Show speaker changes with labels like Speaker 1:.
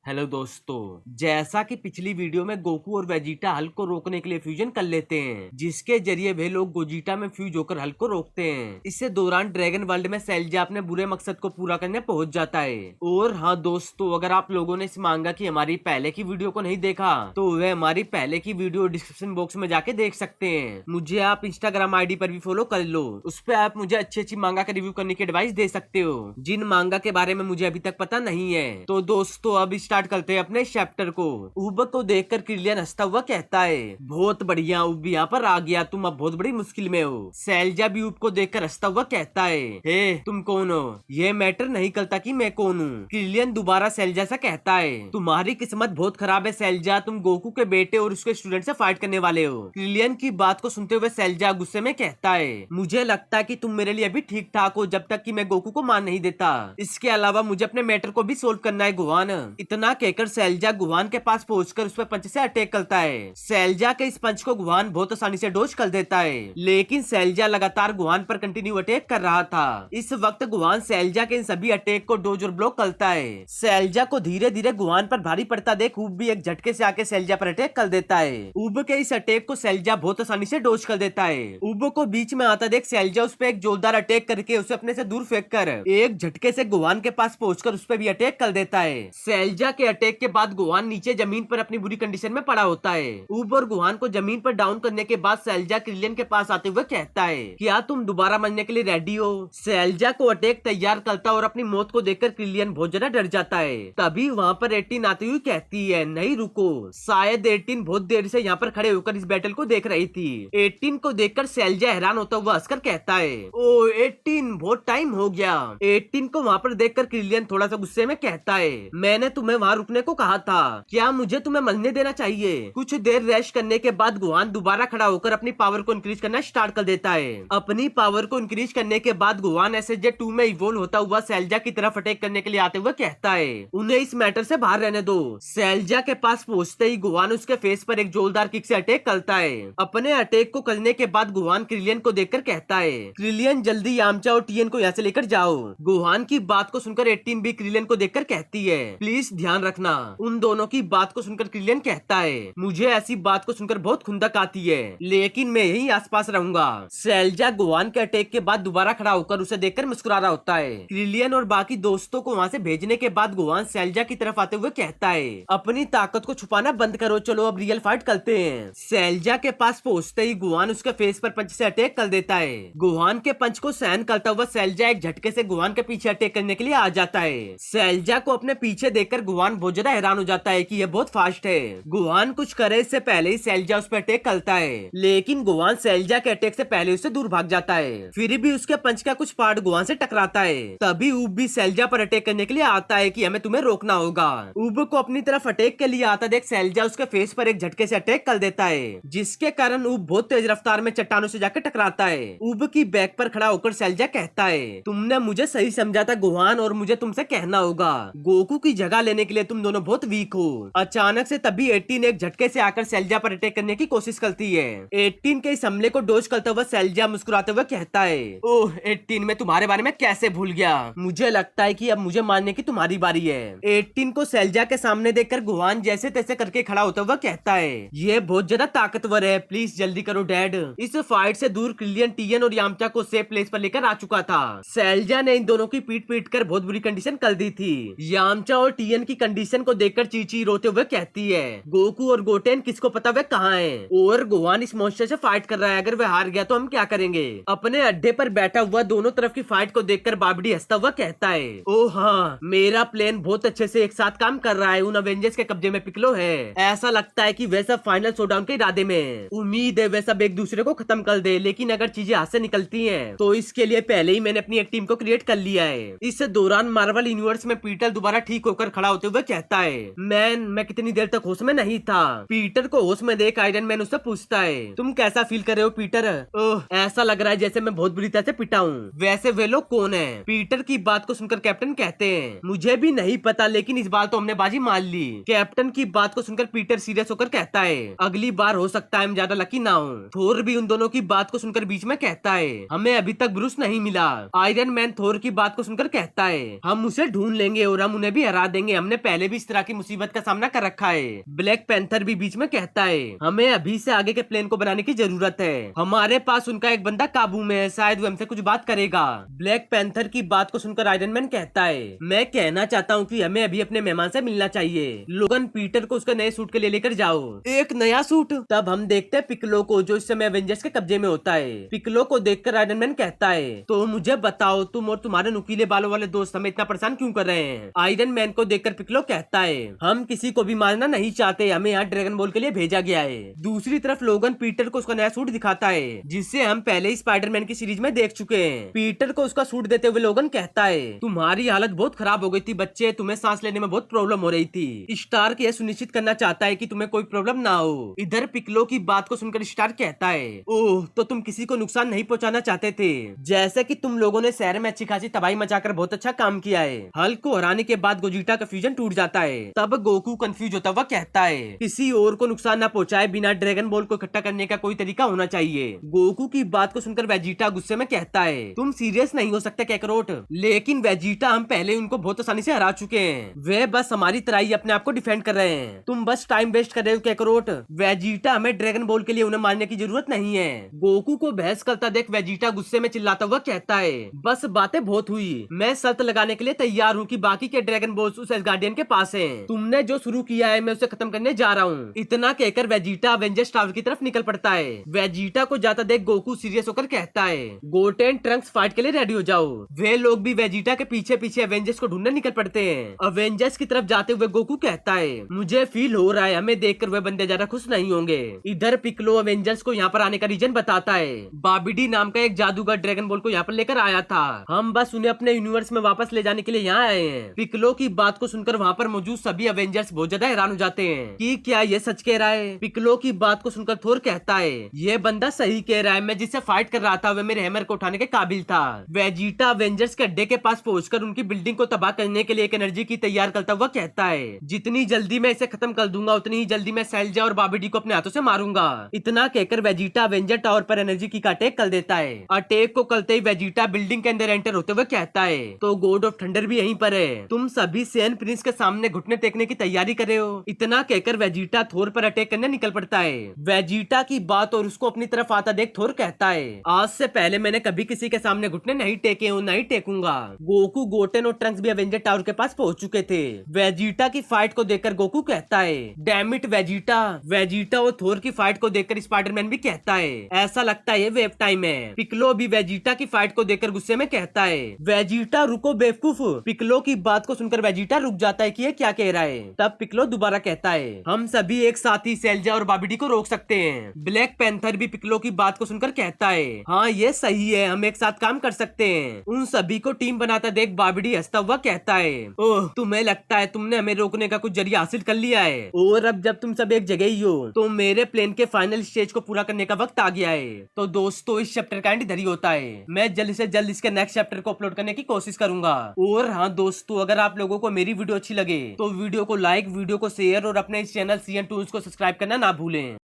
Speaker 1: Hello दोस्तों, जैसा कि पिछली वीडियो में गोकू और वेजिटा हल्क को रोकने के लिए फ्यूजन कर लेते हैं, जिसके जरिए वे लोग गोजिटा में फ्यूज होकर हल्क को रोकते हैं। इससे दौरान ड्रैगन वर्ल्ड में सेल्जा अपने बुरे मकसद को पूरा करने पहुंच जाता है। और हाँ दोस्तों, अगर आप लोगों ने इस मांगा की हमारी पहले की वीडियो को नहीं देखा तो वह हमारी पहले की वीडियो डिस्क्रिप्शन बॉक्स में जाके देख सकते हैं। मुझे आप इंस्टाग्राम आईडी पर भी फॉलो कर लो, उस पर आप मुझे अच्छी अच्छी मांगा का रिव्यू करने की एडवाइस दे सकते हो, जिन मांगा के बारे में मुझे अभी तक पता नहीं है। तो दोस्तों अब स्टार्ट करते हैं अपने चैप्टर को। उब को देखकर क्रिलियन हंसता हुआ कहता है, बहुत बढ़िया उब यहाँ पर आ गया, तुम अब बहुत बड़ी मुश्किल में हो। सेल्जा भी उब को देखकर हंसता हुआ कहता है, हे तुम कौन हो, ये मैटर नहीं करता कि मैं कौन हूँ। क्रिलियन दोबारा सेल्जा से कहता है, तुम्हारी किस्मत बहुत खराब है सेल्जा, तुम गोकू के बेटे और उसके स्टूडेंट से फाइट करने वाले हो। क्रिलियन की बात को सुनते हुए सेल्जा गुस्से में कहता है, मुझे लगता है कि तुम मेरे लिए अभी ठीक ठाक हो जब तक कि मैं गोकू को मार नहीं देता। इसके अलावा मुझे अपने मैटर को भी सोल्व करना है गुहान। इतना कहकर सेल्जा गुहान के पास पहुंचकर उस पर पंच से अटैक करता है। सेल्जा के इस पंच को गुहान बहुत आसानी से डोज कर देता है, लेकिन सेल्जा लगातार गुहान पर कंटिन्यू अटैक कर रहा था। इस वक्त गुहान सेल्जा के इन सभी अटैक को डोज और ब्लॉक करता है। सेल्जा को धीरे धीरे गुहान पर भारी पड़ता देख उब भी एक झटके से आके सेल्जा पर अटैक कर देता है। उब के इस अटैक को सेल्जा बहुत आसानी से डोज कर देता है। उब को बीच में आता देख सेल्जा उस पर एक जोरदार अटैक करके उसे अपने से दूर फेंक कर एक झटके से गुहान के पास पहुंचकर उस पर भी अटैक कर देता है। सेल्जा के अटैक के बाद गुहान नीचे जमीन पर अपनी बुरी कंडीशन में पड़ा होता है। उब और गुहान को जमीन पर डाउन करने के बाद सेल्जा क्रिलियन के पास आते हुए कहता है, क्या तुम दोबारा मरने के लिए रेडी हो। सेल्जा को अटैक तैयार करता और अपनी मौत को देखकर क्रिलियन बहुत ज्यादा डर जाता है। तभी वहाँ पर 18 आती हुई कहती है, नहीं रुको, शायद 18 बहुत देर से यहाँ पर खड़े होकर इस बैटल को देख रही थी। 18 को देखकर सेल्जा हैरान होता हुआ हंसकर कहता है, ओ 18 बहुत टाइम हो गया। 18 को वहाँ पर देखकर क्रिलियन थोड़ा सा गुस्से में कहता है, मैंने तुम्हें वहाँ रुकने को कहा था, क्या मुझे तुम्हें मरने देना चाहिए। कुछ देर रेस्ट करने के बाद गुहान दोबारा खड़ा होकर अपनी पावर को इंक्रीज करना स्टार्ट कर देता है। अपनी पावर को इंक्रीज करने के बाद गुहान SSJ-2 में इवोल्व होता हुआ सेल्जा की तरफ अटैक करने के लिए आते हुए कहता है, उन्हें इस मैटर से बाहर रहने दो। सेल्जा के पास पहुंचते ही गुहान उसके फेस पर एक जोरदार किक से अटैक करता है। अपने अटैक को करने के बाद गुहान क्रिलियन को देखकर कहता है, क्रिलियन जल्दी यामचा और टीएन को यहाँ से लेकर जाओ। गुहान की बात को सुनकर 18 भी क्रिलियन को देखकर कहती है, प्लीज ध्यान रखना। उन दोनों की बात को सुनकर क्रिलियन कहता है, मुझे ऐसी बात को सुनकर बहुत खुंदक आती है, लेकिन मैं यहीं आसपास रहूंगा। सेल्जा गुहान के अटैक के बाद दोबारा खड़ा होकर उसे देखकर मुस्कुरा रहा होता है। क्रिलियन और बाकी दोस्तों को वहाँ से भेजने के बाद गुहान सेल्जा की तरफ आते हुए कहता है, अपनी ताकत को छुपाना बंद करो, चलो अब रियल फाइट करते हैं। सेल्जा के पास पहुंचते ही गुहान उसके फेस पर पंच से अटैक कर देता है। गुहान के पंच को सहन करता हुआ सेल्जा एक झटके से गुहान के पीछे अटैक करने के लिए आ जाता है। सेल्जा को अपने पीछे देखकर गुहान बहुत ज्यादा हैरान हो जाता है कि यह बहुत फास्ट है। गुहान कुछ करे इससे पहले ही सेल्जा उस पर अटैक करता है, लेकिन गुहान सेल्जा के अटैक से पहले उससे दूर भाग जाता है। फिर भी उसके पंच का कुछ पार्ट गुहान से टकराता है। तभी उब भी सेल्जा पर अटैक करने के लिए आता है कि हमें तुम्हें रोकना होगा। उब को अपनी तरफ अटैक के लिए आता देख सेल्जा उसके फेस पर एक झटके से अटैक कर देता है, जिसके कारण उब बहुत तेज रफ्तार में चट्टानों से जाकर टकराता है। उब की बैक पर खड़ा होकर सेल्जा कहता है, तुमने मुझे सही समझा था गुहान, और मुझे तुमसे कहना होगा, गोकू की जगह लेने के लिए तुम दोनों बहुत वीक हो। अचानक से तभी 18 एक झटके से आकर सेल्जा पर अटैक करने की कोशिश करती है। 18 के इस हमले को डोज करते हुए सेल्जा मुस्कुराते हुए कहता है, ओह 18, मैं तुम्हारे बारे में कैसे भूल गया, मुझे लगता है कि अब मुझे मारने की तुम्हारी बारी है। 18 को सेल्जा के सामने देखकर गुहान जैसे तैसे करके खड़ा होता हुआ कहता है, ये बहुत ज्यादा ताकतवर है, प्लीज जल्दी करो डैड। इस फाइट से दूर क्रिलियन, टीएन और यामचा को सेफ प्लेस पर लेकर आ चुका था। सेल्जा ने इन दोनों की पीट पीट कर बहुत बुरी कंडीशन कर दी थी। यामचा और टीएन की कंडीशन को देखकर चीची रोते हुए कहती है, गोकू और गोटेन किसको पता वे कहाँ हैं, और गुहान इस मॉन्स्टर से फाइट कर रहा है, अगर वह हार गया तो हम क्या करेंगे। अपने अड्डे पर बैठा हुआ दोनों तरफ की फाइट को देखकर बाबडी हंसता हुआ कहता है, ओह हाँ, मेरा प्लान बहुत अच्छे से एक साथ काम कर रहा है, उन अवेंजर्स के कब्जे में पिकलो है। ऐसा लगता है कि वे सब फाइनल शोडाउन के इरादे में, उम्मीद है वे सब एक दूसरे को खत्म कर दे, लेकिन अगर चीजें हाथ से निकलती हैं तो इसके लिए पहले ही मैंने अपनी एक टीम को क्रिएट कर लिया है। इस दौरान मार्वल यूनिवर्स में पीटर दोबारा ठीक होकर खड़ा होते हुए कहता है, मैं कितनी देर तक होश में नहीं था। पीटर को होश में देख आयरन मैन उससे पूछता है, तुम कैसा फील कर रहे हो पीटर। ओह, ऐसा लग रहा है जैसे मैं बहुत बुरी तरह से पिटा हूँ। वैसे वे लोग कौन है। पीटर की बात को सुनकर कैप्टन कहते हैं, मुझे भी नहीं पता, लेकिन इस बार तो हमने बाजी मान ली। कैप्टन की बात को सुनकर पीटर सीरियस होकर कहता है, अगली बार हो सकता है हम ज्यादा लकी ना हो। थोर भी उन दोनों की बात को सुनकर बीच में कहता है, हमें अभी तक ब्रूस नहीं मिला। आयरन मैन थोर की बात को सुनकर कहता है, हम उसे ढूंढ लेंगे और हम उन्हें भी हरा देंगे, हमने हमने पहले भी इस तरह की मुसीबत का सामना कर रखा है। ब्लैक पैंथर भी बीच में कहता है हमें अभी से आगे के प्लान को बनाने की जरूरत है, हमारे पास उनका एक बंदा काबू में है, शायद वो हमसे कुछ बात करेगा। ब्लैक पैंथर की बात को सुनकर आयरन मैन कहता है मैं कहना चाहता हूँ कि हमें अभी अपने मेहमान से मिलना चाहिए। लोगन पीटर को उसके नए सूट के लिए लेकर जाओ। एक नया सूट? तब हम देखते हैं पिकलो को जो इस समय एवेंजर्स के कब्जे में होता है। पिकलो को देखकर आयरन मैन कहता है तो मुझे बताओ तुम और तुम्हारे नुकीले बालों वाले दोस्त हमें इतना परेशान क्यों कर रहे हैं? आयरन मैन को देखकर पिकलो कहता है हम किसी को भी मारना नहीं चाहते, हमें यहाँ ड्रैगन बॉल के लिए भेजा गया है। दूसरी तरफ लोगन पीटर को उसका नया सूट दिखाता है जिसे हम पहले ही स्पाइडरमैन की सीरीज में देख चुके हैं। पीटर को उसका सूट देते हुए लोगन कहता है तुम्हारी हालत बहुत खराब हो गई थी बच्चे, तुम्हें सांस लेने में बहुत प्रॉब्लम हो रही थी। स्टार्क यह सुनिश्चित करना चाहता है कि तुम्हें कोई प्रॉब्लम ना हो। इधर पिकलो की बात को सुनकर स्टार्क कहता है ओह तो तुम किसी को नुकसान नहीं पहुंचाना चाहते थे, जैसे कि तुम लोगों ने शहर में अच्छी खासी तबाही मचाकर बहुत अच्छा काम किया है। हल्क को हराने के बाद गोजीटा का फ्यूजन टूट जाता है। तब गोकू कंफ्यूज होता हुआ कहता है किसी और को नुकसान न पहुंचाए बिना ड्रैगन बॉल को इकट्ठा करने का कोई तरीका होना चाहिए। गोकू की बात को सुनकर वेजिटा गुस्से में कहता है तुम सीरियस नहीं हो सकते कैकरोट, लेकिन वेजिटा हम पहले उनको बहुत आसानी से हरा चुके हैं, वे बस हमारी तरह ही अपने आप को डिफेंड कर रहे हैं, तुम बस टाइम वेस्ट कर रहे हो कैकरोट। वेजिटा हमें ड्रैगन बॉल के लिए उन्हें मारने की जरूरत नहीं है। गोकू को बहस करता देख वेजिटा गुस्से में चिल्लाता हुआ कहता है बस बातें बहुत हुई, मैं शर्त लगाने के लिए तैयार हूँ कि बाकी के ड्रैगन बॉल्स उस एसगार्डियन के पास हैं। तुमने जो शुरू किया है मैं उसे खत्म करने जा रहा हूँ। इतना कहकर वेजिटा अवेंजर्स टावर की तरफ निकल पड़ता है। वेजिटा को जाता देख गोकू सीरियस होकर कहता है गोटेन ट्रंक्स फाइट के लिए रेडी हो जाओ। वे लोग भी वेजिटा के पीछे पीछे अवेंजर्स को ढूंढने निकल पड़ते हैं। अवेंजर्स की तरफ जाते हुए गोकू कहता है मुझे फील हो रहा है हमें देखकर वे बंदे ज्यादा खुश नहीं होंगे। इधर पिकलो अवेंजर्स को यहाँ पर आने का रीजन बताता है बाबिडी नाम का एक जादूगर ड्रैगन बॉल को यहाँ पर लेकर आया था, हम बस उन्हें अपने यूनिवर्स में वापस ले जाने के लिए यहाँ आए हैं। पिकलो की बात को सुनकर वहाँ पर मौजूद सभी अवेंजर्स बहुत ज्यादा हैरान हो जाते हैं कि क्या ये सच कह रहा है। पिकलो की बात को सुनकर थोर कहता है ये बंदा सही कह रहा है, मैं जिससे फाइट कर रहा था वे मेरे हैमर को उठाने के काबिल था। वेजिटा अवेंजर्स के अड्डे के पास पहुंचकर उनकी बिल्डिंग को तबाह करने के लिए एक एनर्जी की तैयार करता हुआ कहता है जितनी जल्दी मैं इसे खत्म कर दूंगा उतनी ही जल्दी मैं सैलजा और बाबिडी को अपने हाथों से मारूंगा। इतना कहकर वेजिटा अवेंजर टावर पर एनर्जी की का अटैक कर देता है। अटैक को करते ही वेजिटा बिल्डिंग के अंदर एंटर होते हुए कहता है तो गॉड ऑफ थंडर भी यहीं पर है, तुम सभी सैन प्रिंस के सामने घुटने टेकने की तैयारी कर रहे हो। इतना कहकर वेजिटा थोर पर अटैक करने निकल पड़ता है। वेजिटा की बात और उसको अपनी तरफ आता देख थोर कहता है आज से पहले मैंने कभी किसी के सामने घुटने नहीं टेके हूँ, नहीं टेकूंगा। गोकू गोटेन और ट्रंक्स भी अवेंजर टावर के पास पहुंच चुके थे। वेजिटा की फाइट को देखकर गोकू कहता है डैम इट वेजिटा। वेजिटा और थोर की फाइट को देखकर स्पाइडरमैन भी कहता है ऐसा लगता है ये वेब टाइम है। पिकलो भी वेजिटा की फाइट को देखकर गुस्से में कहता है वेजिटा रुको बेवकूफ। पिकलो की बात को सुनकर वेजिटा रुक जाता है कि ये क्या कह रहा है। तब पिकलो दोबारा कहता है हम सभी एक साथ ही सैलजा और बाबिडी को रोक सकते हैं। ब्लैक पैंथर भी पिकलो की बात को सुनकर कहता है हाँ ये सही है, हम एक साथ काम कर सकते हैं। उन सभी को टीम बनाता देख बाबिडी हंसता हुआ कहता है ओह तुम्हें लगता है तुमने हमें रोकने का कुछ जरिया हासिल कर लिया है, और अब जब तुम सब एक जगह ही हो तो मेरे प्लान के फाइनल स्टेज को पूरा करने का वक्त आ गया है। तो दोस्तों इस चैप्टर का एंड इधर ही होता है। मैं जल्द से जल्द इसके नेक्स्ट चैप्टर को अपलोड करने की कोशिश करूंगा। और हाँ दोस्तों अगर आप लोगों को मेरी वीडियो अच्छी लगे तो वीडियो को लाइक, वीडियो को शेयर और अपने इस चैनल CN Tools को सब्सक्राइब करना ना भूलें।